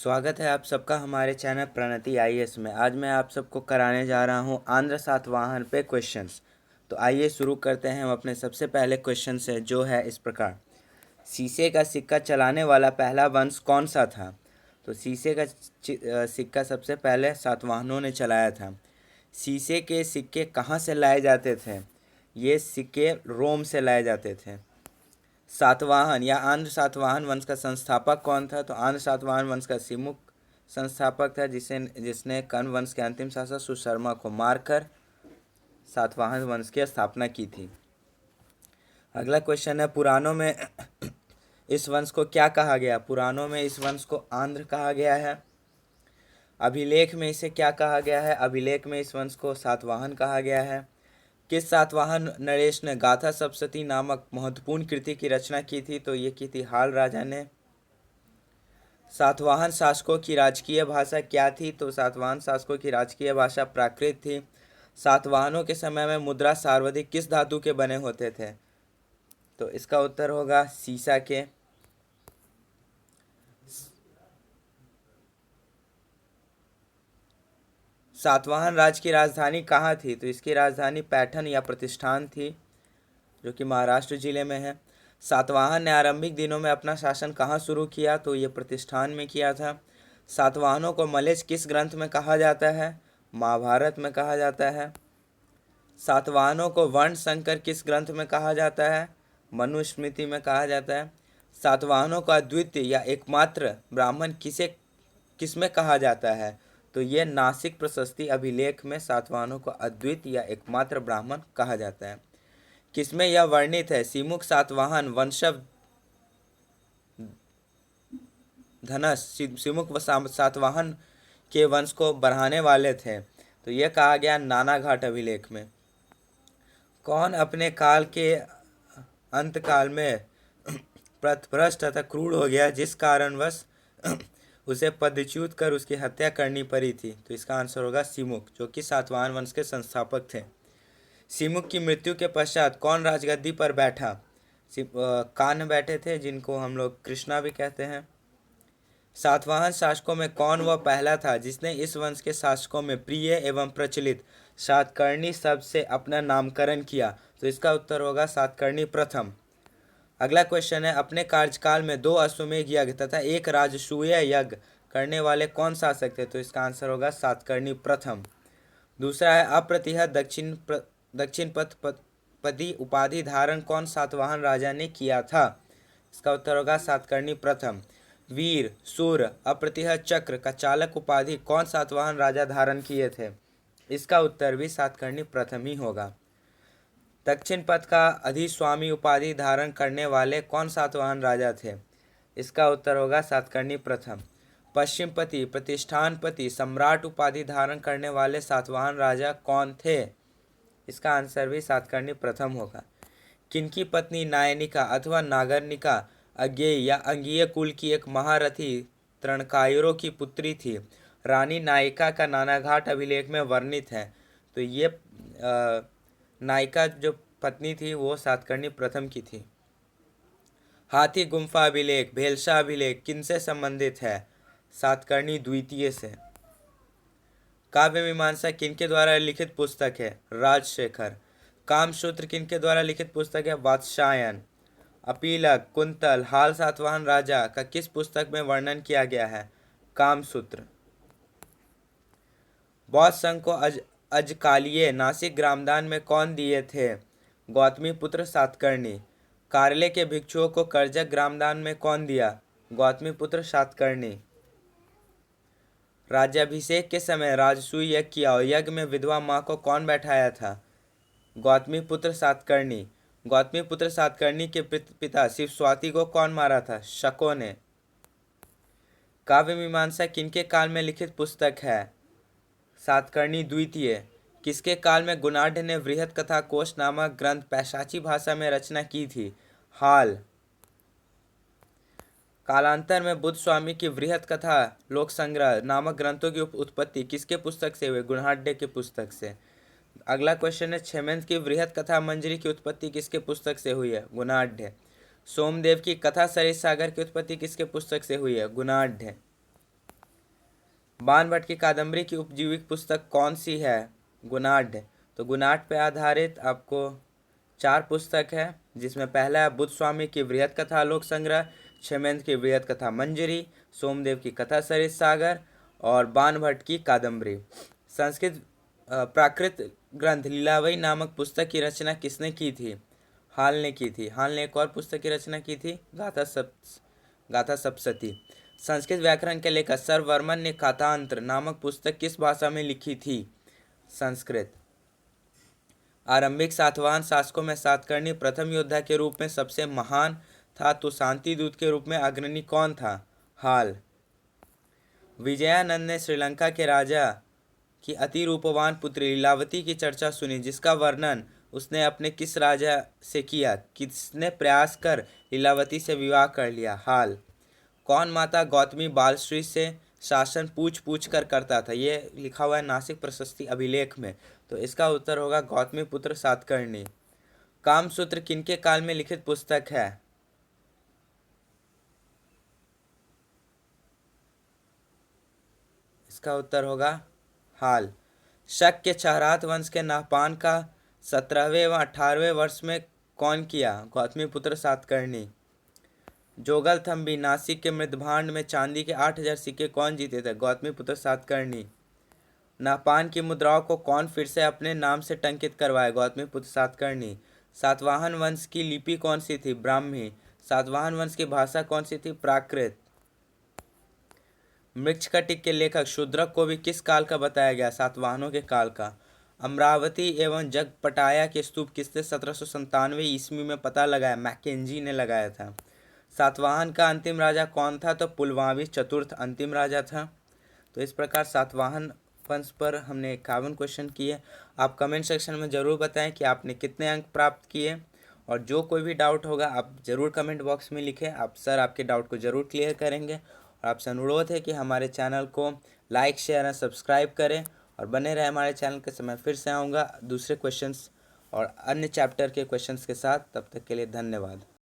स्वागत है आप सबका हमारे चैनल प्रणति आईएएस में। आज मैं आप सबको कराने जा रहा हूं आंध्र सातवाहन पे क्वेश्चंस। तो आइए शुरू करते हैं हम अपने सबसे पहले क्वेश्चन से, जो है इस प्रकार। शीशे का सिक्का चलाने वाला पहला वंश कौन सा था? तो शीशे का सिक्का सबसे पहले सातवाहनों ने चलाया था। शीशे के सिक्के कहाँ से लाए जाते थे? ये सिक्के रोम से लाए जाते थे। सातवाहन या आंध्र सातवाहन वंश का संस्थापक कौन था? तो आंध्र सातवाहन वंश का सिमुक संस्थापक था, जिसने कर्ण वंश के अंतिम शासक सुशर्मा को मारकर सातवाहन वंश की स्थापना की थी। अगला क्वेश्चन है, पुराणों में इस वंश को क्या कहा गया? पुराणों में इस वंश को आंध्र कहा गया है। अभिलेख में इसे क्या कहा गया है? अभिलेख में इस वंश को सातवाहन कहा गया है। किस सातवाहन नरेश ने गाथा सप्तशती नामक महत्वपूर्ण कृति की रचना की थी? तो ये की थी हाल राजा ने। सातवाहन शासकों की राजकीय भाषा क्या थी? तो सातवाहन शासकों की राजकीय भाषा प्राकृत थी। सातवाहनों के समय में मुद्रा सर्वाधिक किस धातु के बने होते थे? तो इसका उत्तर होगा सीसा के। सातवाहन राज्य की राजधानी कहाँ थी? तो इसकी राजधानी पैठन या प्रतिष्ठान थी, जो कि महाराष्ट्र जिले में है। सातवाहन ने आरंभिक दिनों में अपना शासन कहाँ शुरू किया? तो ये प्रतिष्ठान में किया था। सातवाहनों को मलेच्छ किस ग्रंथ में कहा जाता है? महाभारत में कहा जाता है। सातवाहनों को वर्ण संकर किस ग्रंथ में कहा जाता है? मनुस्मृति में कहा जाता है। सातवाहनों का अद्वितीय या एकमात्र ब्राह्मण किसमें कहा जाता है? तो ये नासिक प्रशस्ति अभिलेख में सातवाहनों को अद्वितीय या एकमात्र ब्राह्मण कहा जाता है। किसमें यह वर्णित है? सिमुक सातवाहन वंशज धनस सिमुक सातवाहन के वंश को बढ़ाने वाले थे। तो यह कहा गया नानाघाट अभिलेख में। कौन अपने काल के अंत काल में भ्रष्ट तथा क्रूर हो गया, जिस कारणवश उसे पदच्युत कर उसकी हत्या करनी पड़ी थी? तो इसका आंसर होगा सिमुक, जो कि सातवाहन वंश के संस्थापक थे। सिमुक की मृत्यु के पश्चात कौन राजगद्दी पर बैठा? कान्ह बैठे थे, जिनको हम लोग कृष्णा भी कहते हैं। सातवाहन शासकों में कौन वह पहला था जिसने इस वंश के शासकों में प्रिय एवं प्रचलित सातकर्णी शब्द से अपना नामकरण किया? तो इसका उत्तर होगा सातकर्णी प्रथम। अगला क्वेश्चन है, अपने कार्यकाल में 2 अश्वमेध यज्ञ तथा 1 राजसूय यज्ञ करने वाले कौन शासक थे? तो इसका आंसर होगा सातकर्णी प्रथम। दूसरा है, अप्रतिहत दक्षिण पदी उपाधि धारण कौन सातवाहन राजा ने किया था? इसका उत्तर होगा सातकर्णी प्रथम। वीर सूर अप्रतिहत चक्र का चालक उपाधि कौन सातवाहन राजा धारण किए थे? इसका उत्तर भी सातकर्णी प्रथम ही होगा। दक्षिण पथ का अधिस्वामी उपाधि धारण करने वाले कौन सातवाहन राजा थे? इसका उत्तर होगा सातकर्णी प्रथम। पश्चिमपति प्रतिष्ठानपति सम्राट उपाधि धारण करने वाले सातवाहन राजा कौन थे? इसका आंसर भी सातकर्णी प्रथम होगा। किनकी पत्नी नायनिका अथवा नागरनिका अज्ञेय या अंगीय कुल की एक महारथी त्रणकायरों की पुत्री थी? रानी नायिका का नानाघाट अभिलेख में वर्णित है। तो ये नायिका जो पत्नी थी वो सातकर्णी प्रथम की थी। हाथी गुम्फा अभिलेख भेलसा अभिलेख किनसे संबंधित है? सातकर्णी द्वितीय से। काव्य मीमांसा किनके द्वारा लिखित पुस्तक है? राजशेखर। कामसूत्र किनके द्वारा लिखित पुस्तक है? वात्स्यायन। अपीलक कुंतल हाल सातवाहन राजा का किस पुस्तक में वर्णन किया गया है? कामसूत्र। बौद्ध संघ को अजकालिये नासिक ग्रामदान में कौन दिए थे? गौतमी पुत्र सातकर्णी। कार्ले के भिक्षुओं को करजक ग्रामदान में कौन दिया? गौतमी पुत्र सातकर्णी। राज्याभिषेक के समय राजसूय यज्ञ किया और यज्ञ में विधवा माँ को कौन बैठाया था? गौतमी पुत्र सातकर्णी। गौतमी पुत्र सातकर्णी के पिता शिव स्वाति को कौन मारा था? शकों ने। काव्य मीमांसा किनके काल में लिखित पुस्तक है? सातकर्णी द्वितीय। किसके काल में गुणाढ़ ने वृहत कथा कोश नामक ग्रंथ पैशाची भाषा में रचना की थी? हाल। कालांतर में बुद्ध स्वामी की वृहत कथा लोक संग्रह नामक ग्रंथों की उत्पत्ति किसके पुस्तक से हुई? गुणाढ़ के पुस्तक से। अगला क्वेश्चन है, क्षेमेंद्र की वृहत कथा मंजरी की उत्पत्ति किसके पुस्तक से हुई है? गुणाढ़। सोमदेव की कथा सरित सागर की उत्पत्ति किसके पुस्तक से हुई है? गुणाढ़। बाणभट्ट की कादम्बरी की उपजीविक पुस्तक कौन सी है? गुणाढ्य। तो गुणाढ्य पे आधारित आपको 4 पुस्तक है, जिसमें पहला है बुद्ध स्वामी की वृहत कथा लोक संग्रह, क्षेमेंद्र की वृहत कथा मंजरी, सोमदेव की कथा सरित सागर और बाणभट्ट की कादम्बरी। संस्कृत प्राकृत ग्रंथ लीलावती नामक पुस्तक की रचना किसने की थी? हाल ने की थी। हाल ने एक और पुस्तक की रचना की थी, गाथा सप्तशती। संस्कृत व्याकरण के लेखक सर वर्मन ने कातांत्र नामक पुस्तक किस भाषा में लिखी थी? संस्कृत। आरंभिक सातवाहन शासकों में सातकर्णी प्रथम योद्धा के रूप में सबसे महान था, तो शांति दूत के रूप में अग्रणी कौन था? हाल। विजयानंद ने श्रीलंका के राजा की अति रूपवान पुत्री लीलावती की चर्चा सुनी, जिसका वर्णन उसने अपने किस राजा से किया? किसने प्रयास कर लीलावती से विवाह कर लिया? हाल। कौन माता गौतमी बालश्री से शासन पूछ पूछ कर करता था? ये लिखा हुआ है नासिक प्रशस्ति अभिलेख में, तो इसका उत्तर होगा गौतमी पुत्र सातकर्णी। कामसूत्र किनके काल में लिखित पुस्तक है? इसका उत्तर होगा हाल। शक के चहरात वंश के नहपान का 17वें व 18वें वर्ष में कौन किया? गौतमी पुत्र सातकर्णी। जोगल थम्बी नासिक के मृदभांड में चांदी के 8000 सिक्के कौन जीते थे? गौतमी पुत्र सातकर्णी। नहपान की मुद्राओं को कौन फिर से अपने नाम से टंकित करवाए? गौतमी पुत्र सातकर्णी। सातवाहन वंश की लिपि कौन सी थी? ब्राह्मी। सातवाहन वंश की भाषा कौन सी थी? प्राकृत। मृच्छकटिक के लेखक शूद्रक को भी किस काल का बताया गया? सातवाहनों के काल का। अमरावती एवं जगपटाया के स्तूप किसने 1797 ईस्वी में पता लगाया? मैकेंजी ने लगाया था। सातवाहन का अंतिम राजा कौन था? तो पुलमावी चतुर्थ अंतिम राजा था। तो इस प्रकार सातवाहन वंश पर हमने 51 क्वेश्चन किए। आप कमेंट सेक्शन में ज़रूर बताएं कि आपने कितने अंक प्राप्त किए, और जो कोई भी डाउट होगा आप ज़रूर कमेंट बॉक्स में लिखें। आप सर आपके डाउट को ज़रूर क्लियर करेंगे। और आपसे अनुरोध है कि हमारे चैनल को लाइक शेयर और सब्सक्राइब करें और बने रहे हमारे चैनल के। समय फिर से आऊँगा दूसरे क्वेश्चंस और अन्य चैप्टर के क्वेश्चंस के साथ। तब तक के लिए धन्यवाद।